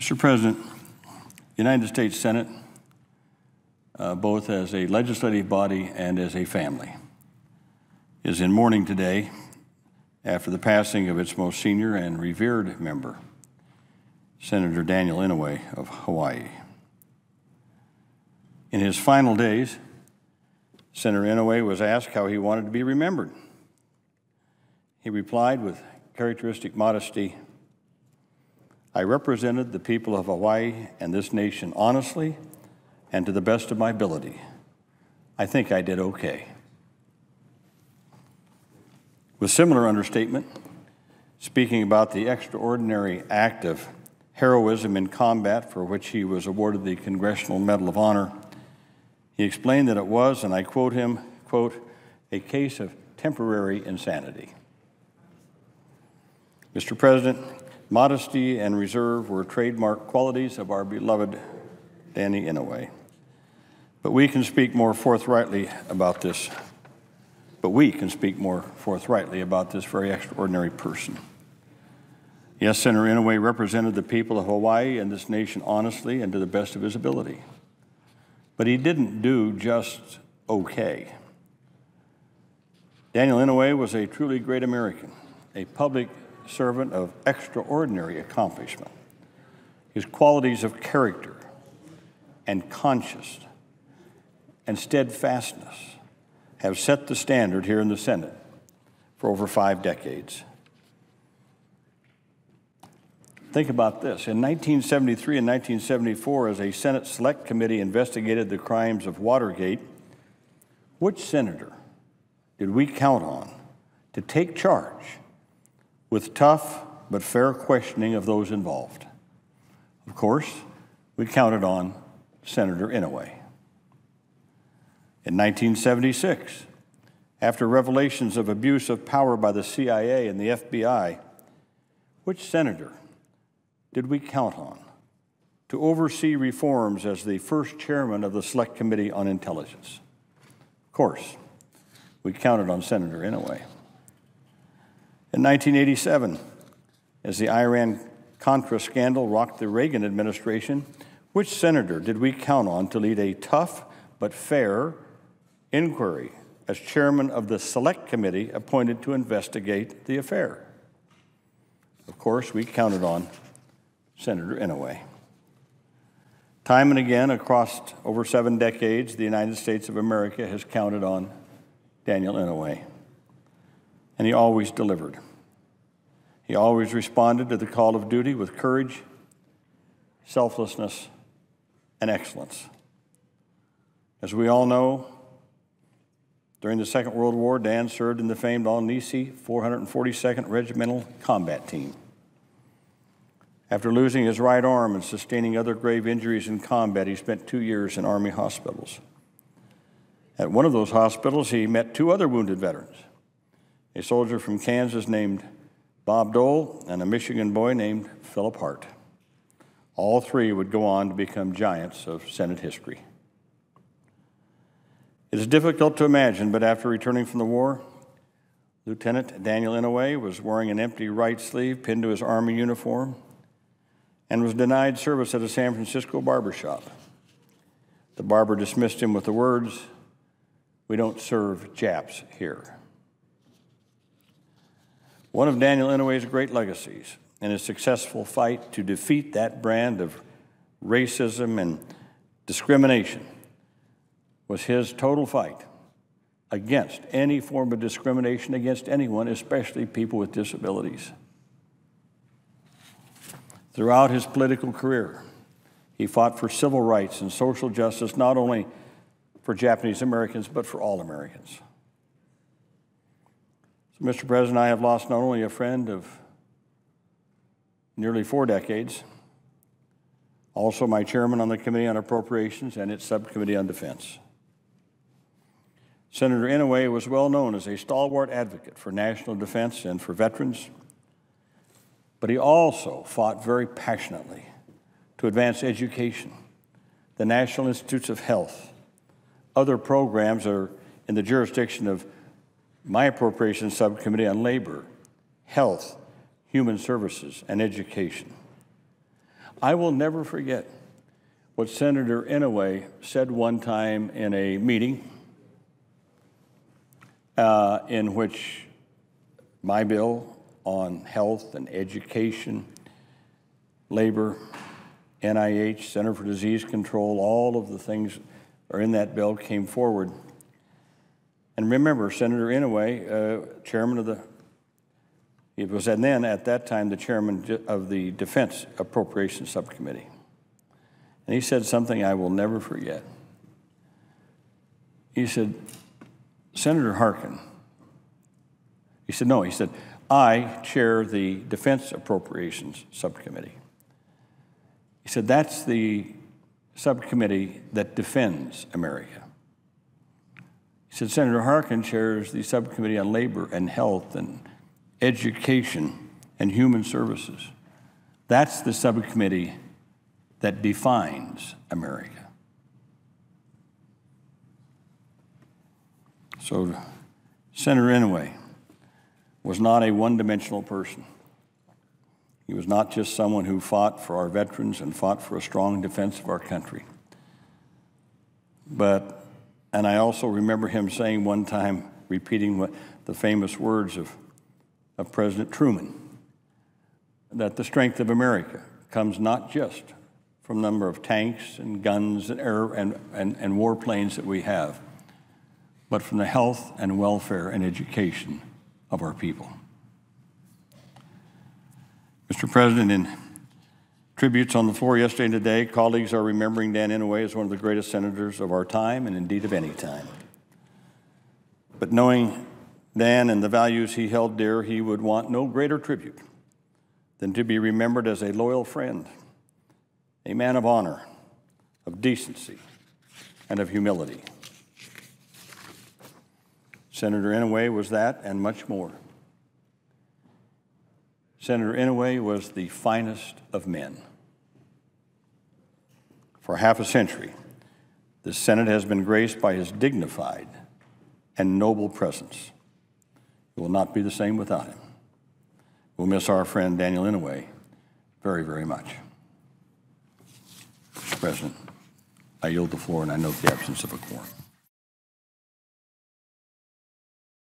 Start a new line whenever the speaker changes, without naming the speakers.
Mr. President, the United States Senate, both as a legislative body and as a family, is in mourning today after the passing of its most senior and revered member, Senator Daniel Inouye of Hawaii. In his final days, Senator Inouye was asked how he wanted to be remembered. He replied with characteristic modesty, "I represented the people of Hawaii and this nation honestly and to the best of my ability. I think I did okay." With similar understatement, speaking about the extraordinary act of heroism in combat for which he was awarded the Congressional Medal of Honor, he explained that it was, and I quote him, quote, "a case of temporary insanity." Mr. President, modesty and reserve were trademark qualities of our beloved Danny Inouye. But we can speak more forthrightly about this very extraordinary person. Yes, Senator Inouye represented the people of Hawaii and this nation honestly and to the best of his ability. But he didn't do just okay. Daniel Inouye was a truly great American, a public servant of extraordinary accomplishment. His qualities of character and conscience and steadfastness have set the standard here in the Senate for over 5 decades. Think about this. In 1973 and 1974, as a Senate Select Committee investigated the crimes of Watergate, which senator did we count on to take charge with tough but fair questioning of those involved? Of course, we counted on Senator Inouye. In 1976, after revelations of abuse of power by the CIA and the FBI, which senator did we count on to oversee reforms as the first chairman of the Select Committee on Intelligence? Of course, we counted on Senator Inouye. In 1987, as the Iran-Contra scandal rocked the Reagan administration, which senator did we count on to lead a tough but fair inquiry as chairman of the Select Committee appointed to investigate the affair? Of course, we counted on Senator Inouye. Time and again, across over 7 decades, the United States of America has counted on Daniel Inouye, and he always delivered. He always responded to the call of duty with courage, selflessness, and excellence. As we all know, during the Second World War, Dan served in the famed Al-Nisi 442nd Regimental Combat Team. After losing his right arm and sustaining other grave injuries in combat, he spent 2 years in Army hospitals. At one of those hospitals, he met 2 other wounded veterans, a soldier from Kansas named Bob Dole and a Michigan boy named Philip Hart. All 3 would go on to become giants of Senate history. It is difficult to imagine, but after returning from the war, Lieutenant Daniel Inouye was wearing an empty right sleeve pinned to his Army uniform and was denied service at a San Francisco barbershop. The barber dismissed him with the words, "We don't serve Japs here." One of Daniel Inouye's great legacies in his successful fight to defeat that brand of racism and discrimination was his total fight against any form of discrimination against anyone, especially people with disabilities. Throughout his political career, he fought for civil rights and social justice, not only for Japanese Americans, but for all Americans. So, Mr. President, I have lost not only a friend of nearly 4 decades, also my chairman on the Committee on Appropriations and its Subcommittee on Defense. Senator Inouye was well known as a stalwart advocate for national defense and for veterans, but he also fought very passionately to advance education, the National Institutes of Health, other programs that are in the jurisdiction of my Appropriations Subcommittee on Labor, Health, Human Services, and Education. I will never forget what Senator Inouye said one time in a meeting in which my bill on health and education, labor, NIH, Center for Disease Control, all of the things that are in that bill came forward. And remember, Senator Inouye, chairman of he was then at that time the chairman of the Defense Appropriations Subcommittee. And he said something I will never forget. He said, Senator Harkin, he said, no, he said, I chair the Defense Appropriations Subcommittee. He said, that's the subcommittee that defends America. He said, Senator Harkin chairs the Subcommittee on Labor and Health and Education and Human Services. That's the subcommittee that defines America. So Senator Inouye was not a one-dimensional person. He was not just someone who fought for our veterans and fought for a strong defense of our country. And I also remember him saying one time, repeating the famous words of President Truman, that the strength of America comes not just from the number of tanks and guns and warplanes that we have, but from the health and welfare and education of our people. Mr. President, in tributes on the floor yesterday and today, colleagues are remembering Dan Inouye as one of the greatest senators of our time and indeed of any time. But knowing Dan and the values he held dear, he would want no greater tribute than to be remembered as a loyal friend, a man of honor, of decency, and of humility. Senator Inouye was that and much more. Senator Inouye was the finest of men. For half a century, the Senate has been graced by his dignified and noble presence. It will not be the same without him. We'll miss our friend Daniel Inouye very, very much. Mr. President, I yield the floor and I note the absence of a quorum.